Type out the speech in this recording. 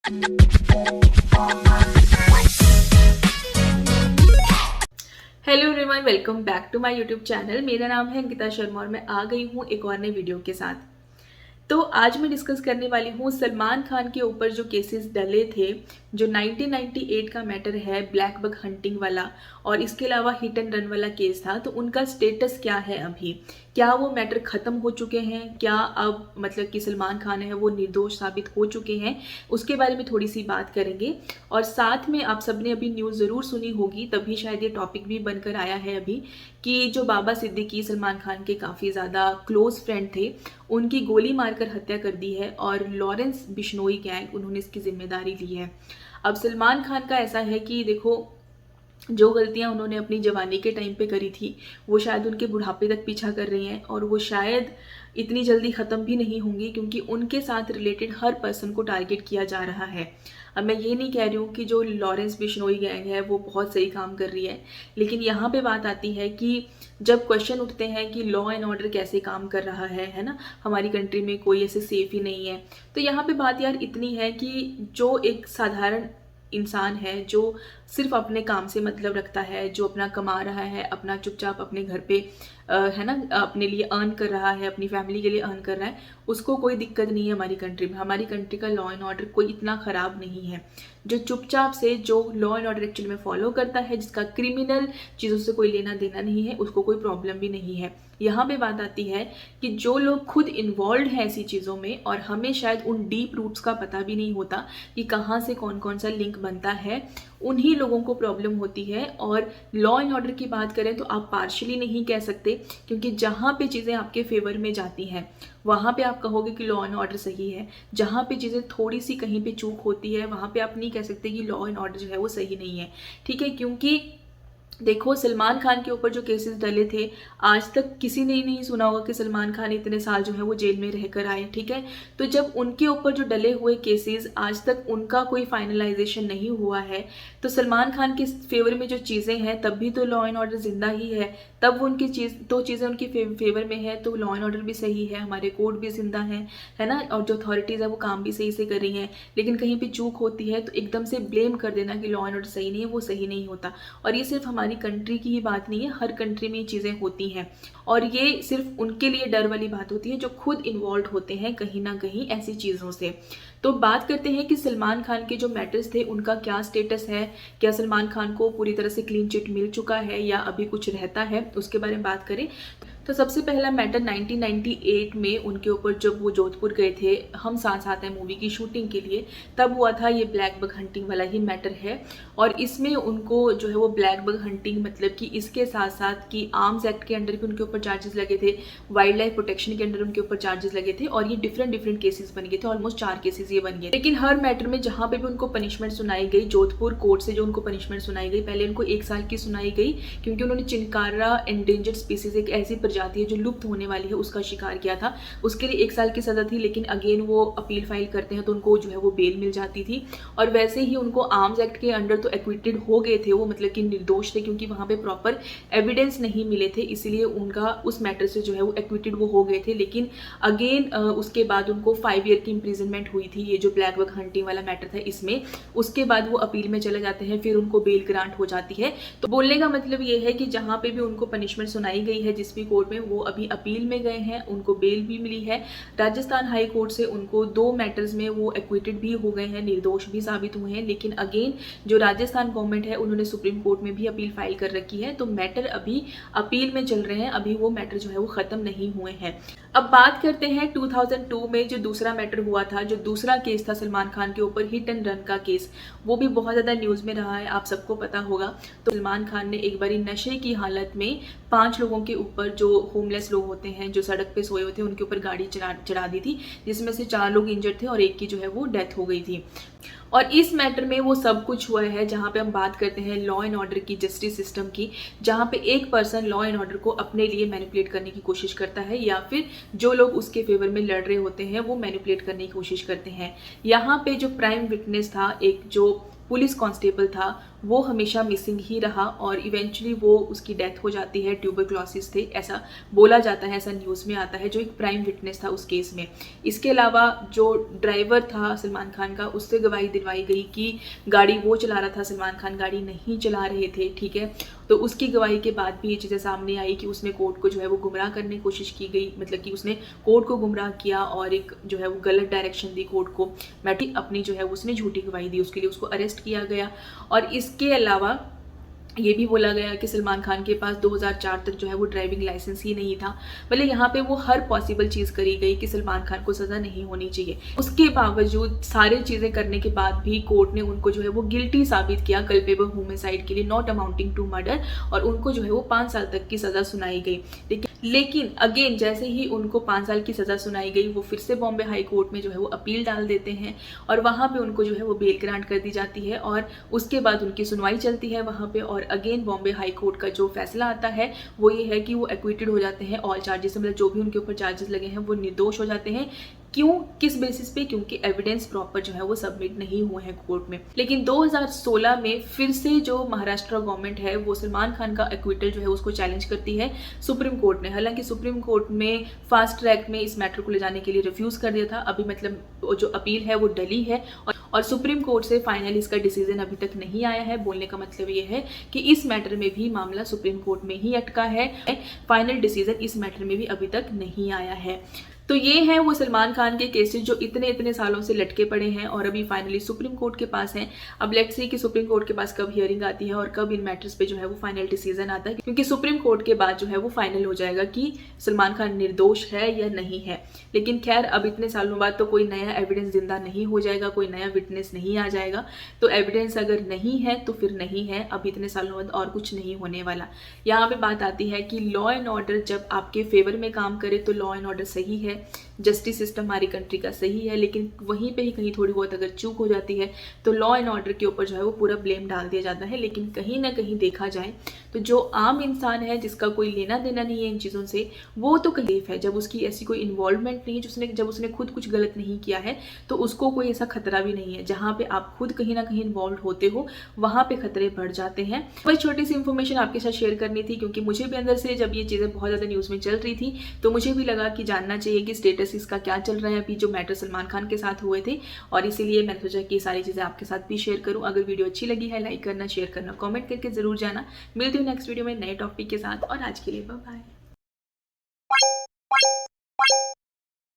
Hello everyone, welcome back to my YouTube channel. मेरा नाम है अंकिता शर्मा और मैं आ गई हूँ एक और नई वीडियो के साथ। तो आज मैं डिस्कस करने वाली हूँ सलमान खान के ऊपर जो केसेस डले थे, जो 1998 का मैटर है ब्लैक बग हंटिंग वाला और इसके अलावा हिट एंड रन वाला केस था, तो उनका स्टेटस क्या है अभी। क्या वो मैटर ख़त्म हो चुके हैं? क्या अब मतलब कि सलमान खान है वो निर्दोष साबित हो चुके हैं? उसके बारे में थोड़ी सी बात करेंगे। और साथ में आप सबने अभी न्यूज़ ज़रूर सुनी होगी, तभी शायद ये टॉपिक भी बनकर आया है अभी, कि जो बाबा सिद्दीकी सलमान खान के काफ़ी ज़्यादा क्लोज फ्रेंड थे, उनकी गोली मारकर हत्या कर दी है और लॉरेंस बिश्नोई गैंग उन्होंने इसकी जिम्मेदारी ली है। अब सलमान खान का ऐसा है कि देखो, जो गलतियां उन्होंने अपनी जवानी के टाइम पे करी थी वो शायद उनके बुढ़ापे तक पीछा कर रही हैं और वो शायद इतनी जल्दी ख़त्म भी नहीं होंगी, क्योंकि उनके साथ रिलेटेड हर पर्सन को टारगेट किया जा रहा है। अब मैं ये नहीं कह रही हूँ कि जो लॉरेंस बिश्नोई गैंग है वो बहुत सही काम कर रही है, लेकिन यहाँ पे बात आती है कि जब क्वेश्चन उठते हैं कि लॉ एंड ऑर्डर कैसे काम कर रहा है ना, हमारी कंट्री में कोई ऐसे सेफ ही नहीं है। तो यहाँ पे बात यार इतनी है कि जो एक साधारण इंसान है, जो सिर्फ अपने काम से मतलब रखता है, जो अपना कमा रहा है, अपना चुपचाप अपने घर पे है ना, अपने लिए अर्न कर रहा है, अपनी फैमिली के लिए अर्न कर रहा है, उसको कोई दिक्कत नहीं है हमारी कंट्री में। हमारी कंट्री का लॉ एंड ऑर्डर कोई इतना ख़राब नहीं है। जो चुपचाप से जो लॉ एंड ऑर्डर एक्चुअली में फॉलो करता है, जिसका क्रिमिनल चीज़ों से कोई लेना देना नहीं है, उसको कोई प्रॉब्लम भी नहीं है। यहाँ पे बात आती है कि जो लोग खुद इन्वॉल्व हैं ऐसी चीज़ों में और हमें शायद उन डीप रूट्स का पता भी नहीं होता कि कहाँ से कौन कौन सा लिंक बनता है, उन्हीं लोगों को प्रॉब्लम होती है। और लॉ एंड ऑर्डर की बात करें तो आप पार्शली नहीं कह सकते, क्योंकि जहाँ पे चीज़ें आपके फेवर में जाती हैं वहाँ पे आप कहोगे कि लॉ एंड ऑर्डर सही है। जहाँ पे चीज़ें थोड़ी सी कहीं पे चूक होती है वहाँ पे आप नहीं कह सकते कि लॉ एंड ऑर्डर जो है वो सही नहीं है। ठीक है, क्योंकि देखो, सलमान खान के ऊपर जो केसेस डले थे, आज तक किसी ने ही नहीं सुना होगा कि सलमान खान इतने साल जो है वो जेल में रहकर आए। ठीक है, तो जब उनके ऊपर जो डले हुए केसेस आज तक उनका कोई फाइनलाइजेशन नहीं हुआ है, तो सलमान खान के फेवर में जो चीज़ें हैं तब भी तो लॉ एंड ऑर्डर जिंदा ही है। तब उनकी चीज़ें उनके फेवर में है तो लॉ एंड ऑर्डर भी सही है, हमारे कोर्ट भी जिंदा है ना, और जो अथॉरिटीज़ है वो काम भी सही से कर रही हैं। लेकिन कहीं पर चूक होती है तो एकदम से ब्लेम कर देना कि लॉ एंड ऑर्डर सही नहीं है, वो सही नहीं होता। और ये सिर्फ हमारी कंट्री की ही बात नहीं है, हर कंट्री में ये चीज़ें होती हैं। और ये सिर्फ उनके लिए डर वाली बात होती है जो खुद इन्वॉल्व होते हैं कहीं ना कहीं ऐसी चीज़ों से। तो बात करते हैं कि सलमान खान के जो मैटर्स थे उनका क्या स्टेटस है। क्या सलमान खान को पूरी तरह से क्लीन चिट मिल चुका है या अभी कुछ रहता है, उसके बारे में बात करें तो सबसे पहला मैटर 1998 में उनके ऊपर जब वो जोधपुर गए थे हम साथ साथ हैं मूवी की शूटिंग के लिए, तब हुआ था। ये ब्लैक बग हंटिंग वाला ही मैटर है और इसमें उनको जो है वो ब्लैक बग हंटिंग मतलब कि इसके साथ साथ कि आर्म्स एक्ट के अंडर भी उनके ऊपर चार्जेस लगे थे, वाइल्ड लाइफ प्रोटेक्शन के अंडर उनके ऊपर चार्जेस लगे थे और ये डिफरेंट केसेस बन गए थे। ऑलमोस्ट 4 केसेस ये बन गए। लेकिन हर मैटर में जहाँ पे भी उनको पनिशमेंट सुनाई गई, जोधपुर कोर्ट से जो उनको पनिशमेंट सुनाई गई, पहले उनको 1 साल की सुनाई गई क्योंकि उन्होंने चिनकारा एंडेंजर्ड स्पीसीज, एक ऐसी प्रजाति है जो लुप्त होने वाली है, उसका शिकार किया था। उसके लिए 1 साल की सजा थी, लेकिन अगेन वो अपील फाइल करते हैं तो उनको जो है वो बेल मिल जाती थी। और वैसे ही उनको आर्म्स एक्ट के अंडर तो एक्विटेड हो गए थे वो, मतलब कि निर्दोष थे, क्योंकि वहाँ पे प्रॉपर एविडेंस नहीं मिले थे, इसलिए उनका उस मैटर से जो है वो एक्विटेड वो हो गए थे। लेकिन अगेन उसके बाद उनको 5 ईयर की इम्प्रिजनमेंट हुई थी, ये जो ब्लैक बग हंटिंग वाला मैटर था इसमें। उसके बाद वो अपील में चले जाते हैं, फिर उनको बेल ग्रांट हो जाती है। तो बोलने का मतलब ये है कि जहाँ पे भी उनको पनिशमेंट सुनाई गई है जिस भी कोर्ट में, वो अभी अपील में गए हैं, उनको बेल भी मिली है। राजस्थान हाई कोर्ट से उनको 2 मैटर्स में वो एक्विटेड भी हो गए हैं, निर्दोष भी साबित हुए हैं। लेकिन अगेन जो राजस्थान गवर्नमेंट है उन्होंने सुप्रीम कोर्ट में भी अपील फाइल कर रखी है, तो मैटर अभी अपील में चल रहे हैं, अभी वो मैटर जो है वो खत्म नहीं हुए हैं। अब बात करते हैं 2002 में जो दूसरा मैटर हुआ था, जो दूसरा केस था सलमान खान के ऊपर, हिट एंड रन का केस, वो भी बहुत ज़्यादा न्यूज़ में रहा है, आप सबको पता होगा। तो सलमान खान ने एक बारी नशे की हालत में 5 लोगों के ऊपर, जो होमलेस लोग होते हैं जो सड़क पे सोए हुए थे, उनके ऊपर गाड़ी चढ़ा दी थी, जिसमें से 4 लोग इंजर्ड थे और एक की जो है वो डेथ हो गई थी। और इस मैटर में वो सब कुछ हुआ है जहाँ पे हम बात करते हैं लॉ एंड ऑर्डर की, जस्टिस सिस्टम की, जहाँ पे एक पर्सन लॉ एंड ऑर्डर को अपने लिए मैनिपुलेट करने की कोशिश करता है या फिर जो लोग उसके फेवर में लड़ रहे होते हैं वो मैनिपुलेट करने की कोशिश करते हैं। यहाँ पे जो प्राइम विटनेस था, एक जो पुलिस कांस्टेबल था वो हमेशा मिसिंग ही रहा और इवेंचुअली वो उसकी डेथ हो जाती है, ट्यूबरक्लोसिस थे ऐसा बोला जाता है, ऐसा न्यूज़ में आता है, जो एक प्राइम विटनेस था उस केस में। इसके अलावा जो ड्राइवर था सलमान खान का, उससे गवाही दिलवाई गई कि गाड़ी वो चला रहा था, सलमान खान गाड़ी नहीं चला रहे थे, ठीक है। तो उसकी गवाही के बाद भी ये चीज़ें सामने आई कि उसने कोर्ट को जो है वो गुमराह करने की कोशिश की गई, मतलब कि उसने कोर्ट को गुमराह किया और एक जो है वो गलत डायरेक्शन दी कोर्ट को, मैटी अपनी जो है उसने झूठी गवाही दी, उसके लिए उसको अरेस्ट किया गया। और इसके अलावा ये भी बोला गया कि सलमान खान के पास 2004 तक जो है वो ड्राइविंग लाइसेंस ही नहीं था। मतलब यहाँ पे वो हर पॉसिबल चीज़ करी गई कि सलमान खान को सज़ा नहीं होनी चाहिए। उसके बावजूद सारी चीज़ें करने के बाद भी कोर्ट ने उनको जो है वो गिल्टी साबित किया कल्पेबल होमिसाइड के लिए, नॉट अमाउंटिंग टू मर्डर, और उनको जो है वो 5 साल तक की सज़ा सुनाई गई। लेकिन अगेन जैसे ही उनको 5 साल की सज़ा सुनाई गई, वो फिर से बॉम्बे हाई कोर्ट में जो है वो अपील डाल देते हैं और वहाँ पे उनको जो है वो बेल ग्रांट कर दी जाती है और उसके बाद उनकी सुनवाई चलती है वहाँ पे। और अगेन बॉम्बे हाई कोर्ट का जो फैसला आता है वो ये है कि वो एक्विटेड हो जाते हैं ऑल चार्जेस, मतलब जो भी उनके ऊपर चार्जेस लगे हैं वो निर्दोष हो जाते हैं। क्यों, किस बेसिस पे? क्योंकि एविडेंस प्रॉपर जो है वो सबमिट नहीं हुए हैं कोर्ट में। लेकिन 2016 में फिर से जो महाराष्ट्र गवर्नमेंट है वो सलमान खान का एक्विटल जो है उसको चैलेंज करती है सुप्रीम कोर्ट ने। हालांकि सुप्रीम कोर्ट में फास्ट ट्रैक में इस मैटर को ले जाने के लिए रिफ्यूज कर दिया था, अभी मतलब जो अपील है वो डली है और सुप्रीम कोर्ट से फाइनली इसका डिसीजन अभी तक नहीं आया है। बोलने का मतलब ये है कि इस मैटर में भी मामला सुप्रीम कोर्ट में ही अटका है, फाइनल डिसीजन इस मैटर में भी अभी तक नहीं आया है। तो ये हैं वो सलमान खान के केसेस जो इतने सालों से लटके पड़े हैं और अभी फाइनली सुप्रीम कोर्ट के पास हैं। अब लेट्स सी कि सुप्रीम कोर्ट के पास कब हियरिंग आती है और कब इन मैटर्स पे जो है वो फाइनल डिसीजन आता है, क्योंकि सुप्रीम कोर्ट के बाद जो है वो फाइनल हो जाएगा कि सलमान खान निर्दोष है या नहीं है। लेकिन खैर अब इतने सालों बाद तो कोई नया एविडेंस जिंदा नहीं हो जाएगा, कोई नया विटनेस नहीं आ जाएगा। तो एविडेंस अगर नहीं है तो फिर नहीं है, अब इतने सालों बाद और कुछ नहीं होने वाला। यहाँ पे बात आती है कि लॉ एंड ऑर्डर जब आपके फेवर में काम करे तो लॉ एंड ऑर्डर सही है, जस्टिस सिस्टम हमारी कंट्री का सही है। लेकिन वहीं पे ही कहीं थोड़ी बहुत अगर चूक हो जाती है तो लॉ एंड ऑर्डर के ऊपर जो है वो पूरा ब्लेम डाल दिया जाता है। लेकिन कहीं ना कहीं देखा जाए तो जो आम इंसान है जिसका कोई लेना देना नहीं है इन चीज़ों से, वो तो सेफ है। जब उसकी ऐसी कोई इन्वॉल्वमेंट नहीं है, जब उसने खुद कुछ गलत नहीं किया है तो उसको कोई ऐसा खतरा भी नहीं है। जहाँ पे आप खुद कहीं ना कहीं इन्वॉल्व होते हो वहाँ पे खतरे बढ़ जाते हैं। वही छोटी सी इन्फॉर्मेशन आपके साथ शेयर करनी थी, क्योंकि मुझे भी अंदर से जब ये चीज़ें बहुत ज़्यादा न्यूज़ में चल रही थी तो मुझे भी लगा कि जानना चाहिए कि स्टेटस इसका क्या चल रहा है अभी जो मैटर सलमान खान के साथ हुए थे, और इसीलिए मैंने सोचा कि ये सारी चीज़ें आपके साथ भी शेयर करूं। अगर वीडियो अच्छी लगी है लाइक करना, शेयर करना, कमेंट करके जरूर जाना। मिलती हूँ नेक्स्ट वीडियो में नए टॉपिक के साथ, और आज के लिए बाय बाय।